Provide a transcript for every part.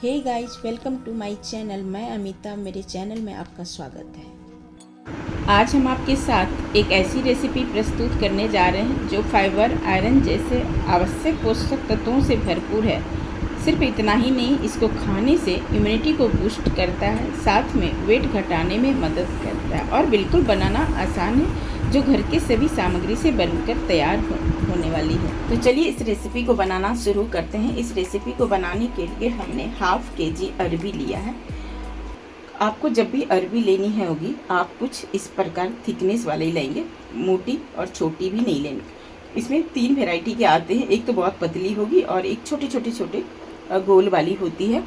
Hey guys, welcome to my channel. मैं अमिता, मेरे channel में आपका स्वागत है। आज हम आपके साथ एक ऐसी रेसिपी प्रस्तुत करने जा रहे हैं जो फाइबर, आयरन जैसे आवश्यक पोषक तत्वों से भरपूर है। सिर्फ इतना ही नहीं, इसको खाने से इम्यूनिटी को बूस्ट करता है, साथ में वेट घटाने में मदद करता है और बिल्कुल बनाना आसान है, जो घर के सभी सामग्री से बनकर तैयार होने वाली है। तो चलिए इस रेसिपी को बनाना शुरू करते हैं। इस रेसिपी को बनाने के लिए हमने हाफ केजी अरबी लिया है। आपको जब भी अरबी लेनी है होगी, आप कुछ इस प्रकार थिकनेस वाले लेंगे, मोटी और छोटी भी नहीं लेंगे। इसमें 3 वैरायटी के आते हैं, एक तो बहुत पतली होगी और एक छोटे छोटे गोल वाली होती है।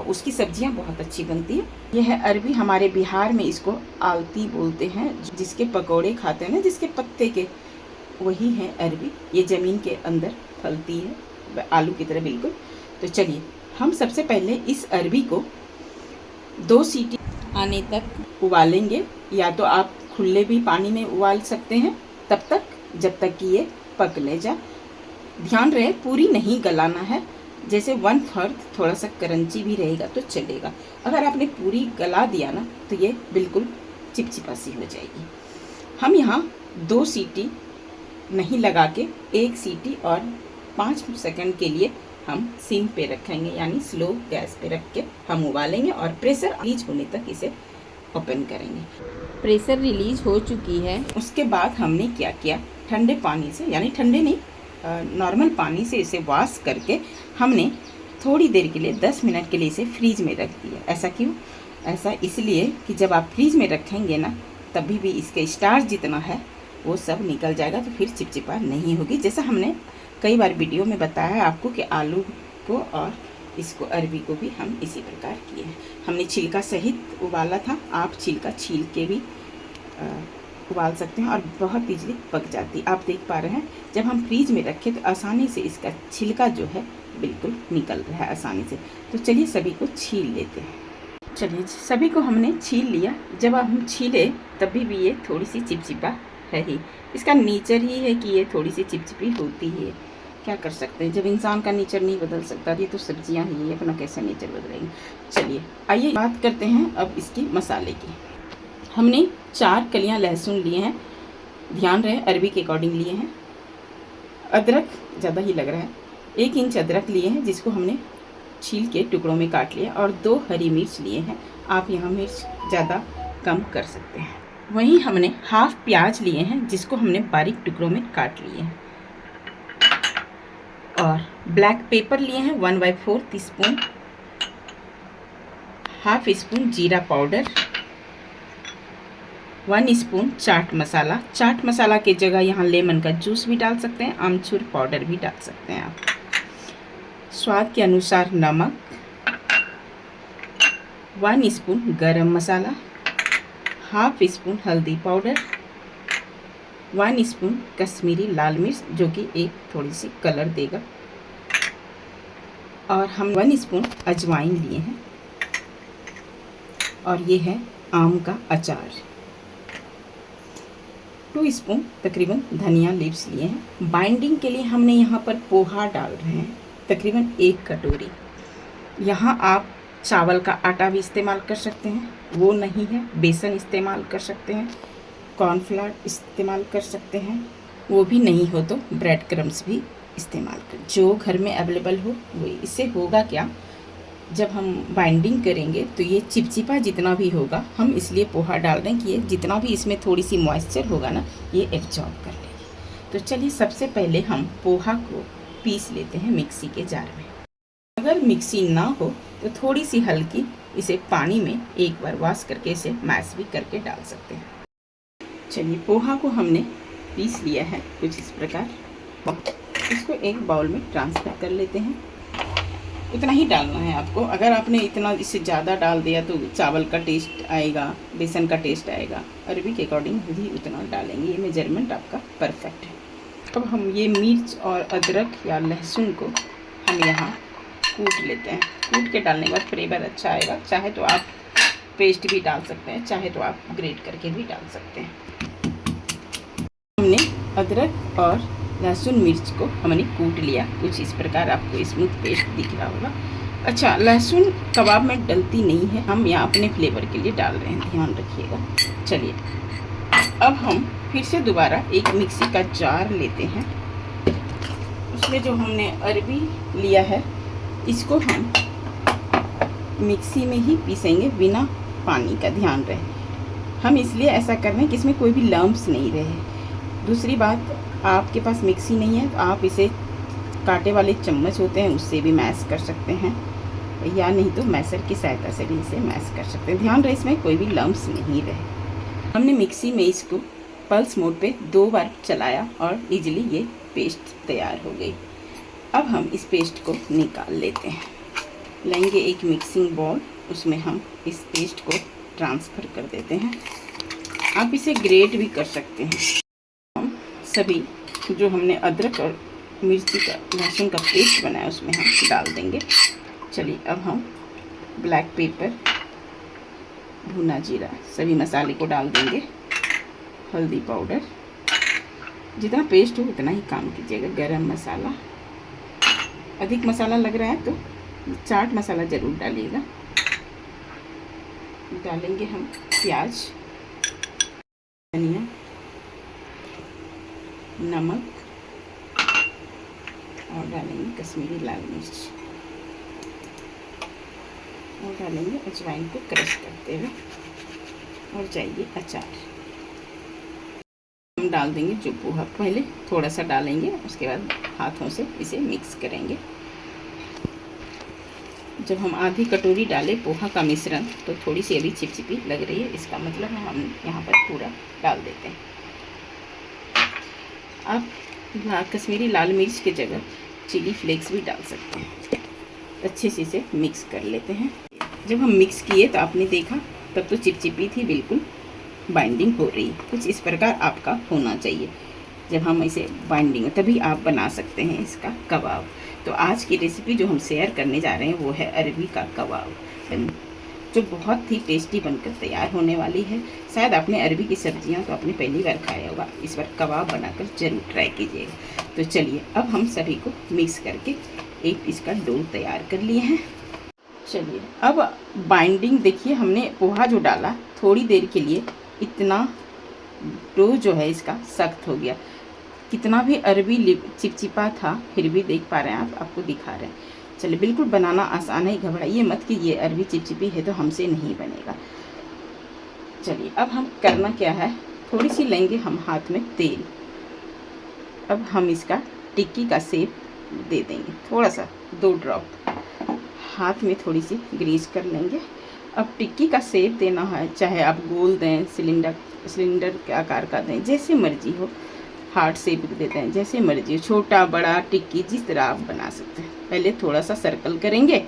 उसकी सब्जियां बहुत अच्छी बनती है। यह है अरबी, हमारे बिहार में इसको आवती बोलते हैं, जिसके पकौड़े खाते हैं ना, जिसके पत्ते के, वही है अरबी। ये ज़मीन के अंदर फलती है, आलू की तरह बिल्कुल। तो चलिए हम सबसे पहले इस अरबी को 2 सीटी आने तक उबालेंगे, या तो आप खुले भी पानी में उबाल सकते हैं तब तक, जब तक कि ये पक ले जाए। ध्यान रहे पूरी नहीं गलाना है, जैसे 1/3 थोड़ा सा करंची भी रहेगा तो चलेगा। अगर आपने पूरी गला दिया ना तो ये बिल्कुल चिपचिपा सी हो जाएगी। हम यहाँ 2 सीटी नहीं लगा के 1 सीटी और 5 सेकंड के लिए हम सिम पे रखेंगे, यानी स्लो गैस पे रख के हम उबालेंगे और प्रेशर रिलीज होने तक इसे ओपन करेंगे। प्रेशर रिलीज हो चुकी है। उसके बाद हमने क्या किया, ठंडे पानी से, यानी ठंडे नहीं, नॉर्मल पानी से इसे वॉश करके हमने थोड़ी देर के लिए 10 मिनट के लिए इसे फ्रीज में रख दिया। ऐसा क्यों? ऐसा इसलिए कि जब आप फ्रीज में रखेंगे ना, तभी भी इसके स्टार्च जितना है वो सब निकल जाएगा, तो फिर चिपचिपा नहीं होगी। जैसा हमने कई बार वीडियो में बताया है आपको कि आलू को और इसको, अरबी को भी हम इसी प्रकार किए हैं। हमने छिलका सहित उबाला था, आप छिलका छील के भी उबाल सकते हैं और बहुत ईजिली पक जाती। आप देख पा रहे हैं, जब हम फ्रीज में रखें तो आसानी से इसका छिलका जो है बिल्कुल निकल रहा है आसानी से। तो चलिए सभी को छील लेते हैं। चलिए सभी को हमने छील लिया। जब हम छीले तभी भी ये थोड़ी सी चिपचिपा है ही, इसका नेचर ही है कि ये थोड़ी सी चिपचिपी होती है। क्या कर सकते हैं, जब इंसान का नेचर नहीं बदल सकता, ये तो सब्जियां ही है, अपना कैसे नेचर बदलेंगे। चलिए आइए बात करते हैं अब इसकी मसाले की। हमने 4 कलियां लहसुन लिए हैं, ध्यान रहे अरबी के अकॉर्डिंग लिए हैं। अदरक ज़्यादा ही लग रहा है, 1 इंच अदरक लिए हैं, जिसको हमने छील के टुकड़ों में काट लिया, और 2 हरी मिर्च लिए हैं। आप यहाँ मिर्च ज़्यादा कम कर सकते हैं। वहीं हमने हाफ प्याज लिए हैं, जिसको हमने बारीक टुकड़ों में काट लिए हैं, और ब्लैक पेपर लिए हैं 1/4 टीस्पून, हाफ स्पून जीरा पाउडर, 1 स्पून चाट मसाला। चाट मसाला की जगह यहाँ लेमन का जूस भी डाल सकते हैं, आमचूर पाउडर भी डाल सकते हैं आप। स्वाद के अनुसार नमक, 1 स्पून गरम मसाला, हाफ स्पून हल्दी पाउडर, 1 स्पून कश्मीरी लाल मिर्च, जो कि एक थोड़ी सी कलर देगा, और हम 1 स्पून अजवाइन लिए हैं, और ये है आम का अचार। 2 स्पून तकरीबन धनिया लीव्स लिए हैं। बाइंडिंग के लिए हमने यहाँ पर पोहा डाल रहे हैं, तकरीबन 1 कटोरी। यहाँ आप चावल का आटा भी इस्तेमाल कर सकते हैं, वो नहीं है, बेसन इस्तेमाल कर सकते हैं, कॉर्नफ्लावर इस्तेमाल कर सकते हैं, वो भी नहीं हो तो ब्रेड क्रम्स भी इस्तेमाल कर, जो घर में अवेलेबल हो वही। इससे होगा क्या, जब हम बाइंडिंग करेंगे तो ये चिपचिपा जितना भी होगा, हम इसलिए पोहा डाल रहे हैं कि ये जितना भी इसमें थोड़ी सी मॉइस्चर होगा ना, ये एब्जॉर्ब कर लेगी। तो चलिए सबसे पहले हम पोहा को पीस लेते हैं मिक्सी के जार में। अगर मिक्सी ना हो तो थोड़ी सी हल्की इसे पानी में एक बार वॉश करके इसे मैश भी करके डाल सकते हैं। चलिए पोहा को हमने पीस लिया है कुछ इस प्रकार। इसको एक बाउल में ट्रांसफर कर लेते हैं। उतना ही डालना है आपको। अगर आपने इतना इससे ज़्यादा डाल दिया तो चावल का टेस्ट आएगा, बेसन का टेस्ट आएगा। अरबी के अकॉर्डिंग भी उतना डालेंगे, ये मेजरमेंट आपका परफेक्ट है। अब हम ये मिर्च और अदरक या लहसुन को हम यहाँ कूट लेते हैं। कूट के डालने के बाद फ्लेवर अच्छा आएगा। चाहे तो आप पेस्ट भी डाल सकते हैं, चाहे तो आप ग्रेट करके भी डाल सकते हैं। हमने अदरक और लहसुन मिर्च को हमने कूट लिया कुछ इस प्रकार, आपको स्मूथ पेस्ट दिख रहा होगा। अच्छा, लहसुन कबाब में डलती नहीं है, हम यहाँ अपने फ्लेवर के लिए डाल रहे हैं, ध्यान रखिएगा। चलिए अब हम फिर से दोबारा एक मिक्सी का जार लेते हैं। उसमें जो हमने अरबी लिया है इसको हम मिक्सी में ही पीसेंगे बिना पानी का, ध्यान रहे। हम इसलिए ऐसा कर रहे हैं कि इसमें कोई भी लम्प्स नहीं रहे। दूसरी बात, आपके पास मिक्सी नहीं है तो आप इसे कांटे वाले चम्मच होते हैं उससे भी मैश कर सकते हैं, या नहीं तो मैसर की सहायता से भी इसे मैश कर सकते हैं। ध्यान रहे इसमें कोई भी लम्प्स नहीं रहे। हमने मिक्सी में इसको पल्स मोड पे 2 बार चलाया और इजीली ये पेस्ट तैयार हो गई। अब हम इस पेस्ट को निकाल लेते हैं। लेंगे एक मिक्सिंग बाउल, उसमें हम इस पेस्ट को ट्रांसफ़र कर देते हैं। आप इसे ग्रेट भी कर सकते हैं। हम सभी जो हमने अदरक और मिर्ची का लहसुन का पेस्ट बनाया उसमें हम डाल देंगे। चलिए अब हम ब्लैक पेपर, भुना जीरा, सभी मसाले को डाल देंगे। हल्दी पाउडर, जितना पेस्ट हो उतना ही काम कीजिएगा। गरम मसाला, अधिक मसाला लग रहा है तो चाट मसाला ज़रूर डालिएगा। डालेंगे हम प्याज, धनिया, नमक और डालेंगे कश्मीरी लाल मिर्च और डालेंगे अजवाइन को क्रश करते हुए और जाइए अचार। हम डाल देंगे जो पोहा, पहले थोड़ा सा डालेंगे, उसके बाद हाथों से इसे मिक्स करेंगे। जब हम आधी कटोरी डालें पोहा का मिश्रण तो थोड़ी सी अभी चिपचिपी लग रही है, इसका मतलब है हम यहाँ पर पूरा डाल देते हैं। आप कश्मीरी लाल मिर्च की जगह चिली फ्लेक्स भी डाल सकते हैं। अच्छे से इसे मिक्स कर लेते हैं। जब हम मिक्स किए तो आपने देखा तब तो चिपचिपी थी, बिल्कुल बाइंडिंग हो रही। कुछ इस प्रकार आपका होना चाहिए। जब हम इसे बाइंडिंग, तभी आप बना सकते हैं इसका कबाब। तो आज की रेसिपी जो हम शेयर करने जा रहे हैं वो है अरबी का कबाब, जो बहुत ही टेस्टी बनकर तैयार होने वाली है। शायद आपने अरबी की सब्जियां तो आपने पहली बार खाया होगा, इस बार कबाब बनाकर ज़रूर ट्राई कीजिएगा। तो चलिए अब हम सभी को मिक्स करके एक इसका डो तैयार कर लिए हैं। चलिए अब बाइंडिंग देखिए, हमने पोहा जो डाला थोड़ी देर के लिए इतना डो जो है इसका सख्त हो गया। कितना भी अरबी चिपचिपा था फिर भी देख पा रहे हैं आप, आपको दिखा रहे हैं। चलिए बिल्कुल बनाना आसान है, घबराइए मत कि ये अरबी चिपचिपी है तो हमसे नहीं बनेगा। चलिए अब हम करना क्या है, थोड़ी सी लेंगे हम हाथ में तेल। अब हम इसका टिक्की का शेप दे देंगे, थोड़ा सा 2 ड्रॉप हाथ में थोड़ी सी ग्रीस कर लेंगे। अब टिक्की का शेप देना है, चाहे आप गोल दें, सिलेंडर के आकार का दें, जैसे मर्जी हो। हार्ट शेप देते हैं, जैसे मर्जी हो, छोटा बड़ा टिक्की जिस तरह आप बना सकते हैं। पहले थोड़ा सा सर्कल करेंगे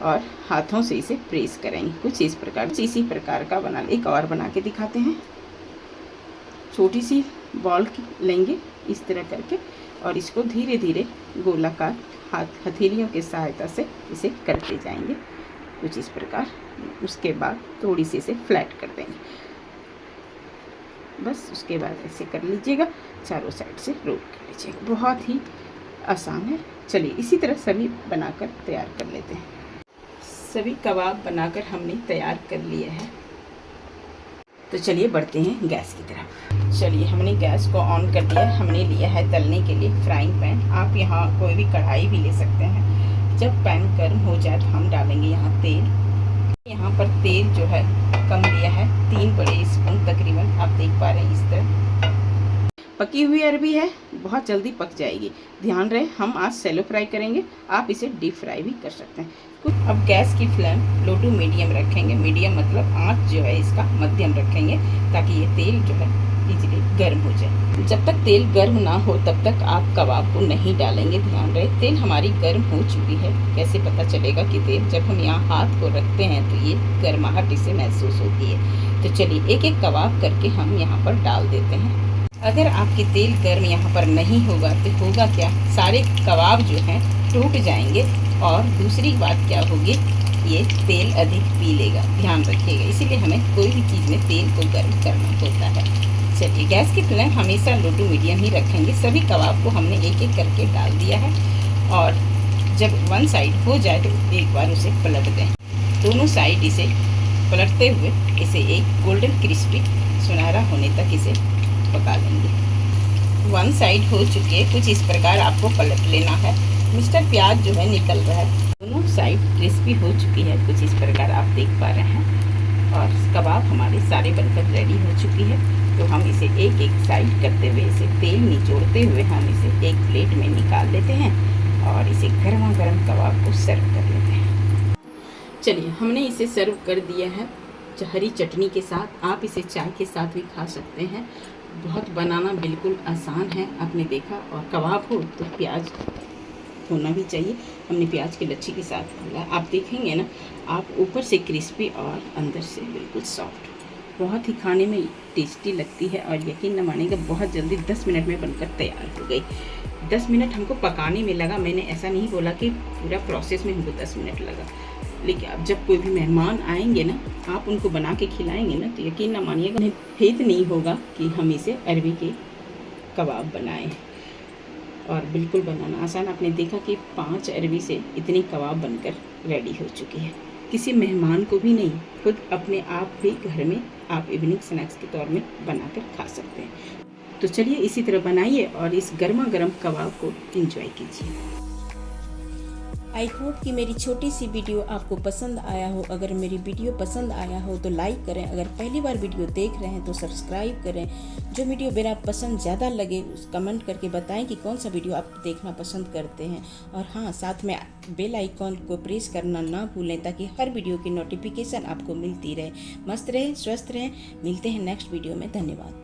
और हाथों से इसे प्रेस करेंगे, कुछ इस इसी प्रकार का बना। एक और बना के दिखाते हैं। छोटी सी बॉल लेंगे इस तरह करके और इसको धीरे धीरे गोलाकार हथेलियों की सहायता से इसे करते जाएंगे, कुछ इस प्रकार। उसके बाद थोड़ी सी इसे फ्लैट कर देंगे, बस। उसके बाद ऐसे कर लीजिएगा, चारों साइड से रोल कर लीजिएगा। बहुत ही आसान है। चलिए इसी तरह सभी बनाकर तैयार कर लेते हैं। सभी कबाब बनाकर हमने तैयार कर लिए हैं। तो चलिए बढ़ते हैं गैस की तरफ। चलिए हमने गैस को ऑन कर दिया। हमने लिया है तलने के लिए फ्राइंग पैन। आप यहाँ कोई भी कढ़ाई भी ले सकते हैं। जब पैन गर्म हो जाए तो हम डालेंगे यहाँ तेल। यहाँ पर तेल जो है कम लिया है, 3 बड़े स्पून तकरीबन, आप देख पा रहे हैं इस तरह। पकी हुई अरबी है, बहुत जल्दी पक जाएगी। ध्यान रहे हम आज सैलो फ्राई करेंगे, आप इसे डीप फ्राई भी कर सकते हैं। अब गैस की फ्लेम लो टू मीडियम रखेंगे। मीडियम मतलब आँच जो है इसका मध्यम रखेंगे, ताकि ये तेल जो है इजीली गर्म हो जाए। जब तक तेल गर्म ना हो तब तक आप कबाब को नहीं डालेंगे। ध्यान रहे तेल हमारी गर्म हो चुकी है। कैसे पता चलेगा कि तेल, जब हम यहाँ हाथ को रखते हैं तो ये गर्माहट इसे महसूस होती है। तो चलिए एक एक कबाब करके हम यहाँ पर डाल देते हैं। अगर आपके तेल गर्म यहाँ पर नहीं होगा तो होगा क्या, सारे कबाब जो हैं टूट जाएंगे और दूसरी बात क्या होगी, ये तेल अधिक पी लेगा। ध्यान रखिएगा, इसीलिए हमें कोई भी चीज़ में तेल को गर्म करना होता है। चलिए गैस की फ्लेम हमेशा लो टू मीडियम ही रखेंगे। सभी कबाब को हमने एक एक करके डाल दिया है और जब वन साइड हो जाए तो एक बार उसे पलट दें। दोनों साइड इसे पलटते हुए इसे एक गोल्डन क्रिस्पी सुनहरा होने तक इसे पका लेंगे। वन साइड हो चुकी है, कुछ इस प्रकार आपको पलट लेना है। मिस्टर प्याज जो है निकल रहा है, दोनों साइड क्रिस्पी हो चुकी है, कुछ इस प्रकार आप देख पा रहे हैं। और कबाब हमारे सारे बनकर रेडी हो चुकी है। तो हम इसे एक एक साइड करते हुए, इसे तेल निचोड़ते हुए हम इसे एक प्लेट में निकाल लेते हैं और इसे गर्मा गर्म कबाब को सर्व कर लेते हैं। चलिए, हमने इसे सर्व कर दिया है हरी चटनी के साथ। आप इसे चाय के साथ भी खा सकते हैं। बहुत बनाना बिल्कुल आसान है, आपने देखा। और कबाब हो तो प्याज होना भी चाहिए। हमने प्याज की लच्छी के साथ खोला, आप देखेंगे ना, आप ऊपर से क्रिस्पी और अंदर से बिल्कुल सॉफ्ट। बहुत ही खाने में टेस्टी लगती है और यकीन न मानिएगा बहुत जल्दी 10 मिनट में बनकर तैयार हो गई। 10 मिनट हमको पकाने में लगा। मैंने ऐसा नहीं बोला कि पूरा प्रोसेस में हमको 10 मिनट लगा, लेकिन अब जब कोई भी मेहमान आएंगे ना, आप उनको बना के खिलाएंगे ना, तो यकीन न मानिएगा उन्हें भेद नहीं होगा कि हम इसे अरबी के कबाब बनाएं। और बिल्कुल बनाना आसान। आपने देखा कि 5 अरबी से इतनी कबाब बनकर रेडी हो चुकी है। किसी मेहमान को भी नहीं, खुद अपने आप भी घर में आप इवनिंग स्नैक्स के तौर में बनाकर खा सकते हैं। तो चलिए इसी तरह बनाइए और इस गर्मा गर्म कबाब को एंजॉय कीजिए। आई होप कि मेरी छोटी सी वीडियो आपको पसंद आया हो। अगर मेरी वीडियो पसंद आया हो तो लाइक करें, अगर पहली बार वीडियो देख रहे हैं तो सब्सक्राइब करें। जो वीडियो मेरा पसंद ज़्यादा लगे उस कमेंट करके बताएं कि कौन सा वीडियो आप देखना पसंद करते हैं। और हाँ, साथ में बेल आइकॉन को प्रेस करना ना भूलें ताकि हर वीडियो की नोटिफिकेशन आपको मिलती रहे। मस्त रहें, स्वस्थ रहें। मिलते हैं नेक्स्ट वीडियो में। धन्यवाद।